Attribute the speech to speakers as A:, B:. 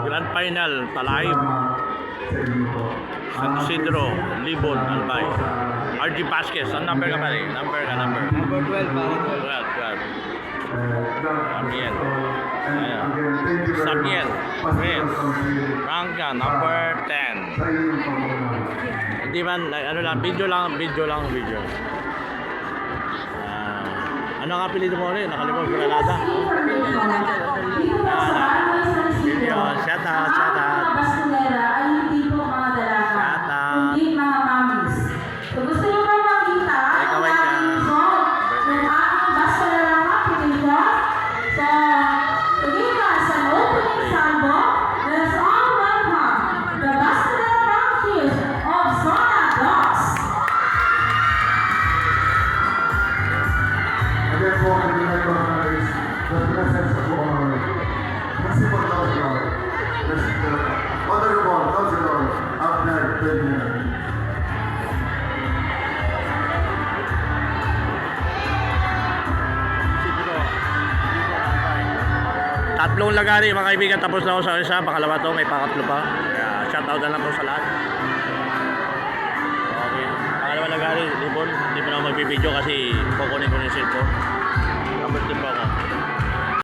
A: Grand Final, Talayib, San Isidro, Libon, Albay. RG Vasquez, ang number ka pare? Number.
B: Number 12, pare.
A: 12. Samuel. Ayan. Samuel. Chris. Rangga, number 10. Hindi man, ano lang, video lang. Ano ang apelido mo rin? Nakalimot, Granada. Video, shout out.
C: Basulera ay hindi po mga dalaga,
A: Shout out.
C: kundi mga mamis. Kung gusto nyo ba makita
A: Ay,
C: ang
A: kaway ka.
C: aking song, yung aking Basulera competition, so, tugin ka sa opening salvo, let's all welcome the Basulera Rounders of Zona Dogs.
D: Again po, I would like to recognize the presence of our principal counselor, the Honorable Councilor Abner Pedner.
A: Tatlong lagari mga kaibigan, tapos na ako sa isa, pangalawa to, may pangatlo pa. Kaya shout out na lang po sa lahat. Okay, pangalawa lagari, Libon, hindi pa na ako magbibideo kasi kukunin ko na yung cellphone. Number 2 po ako.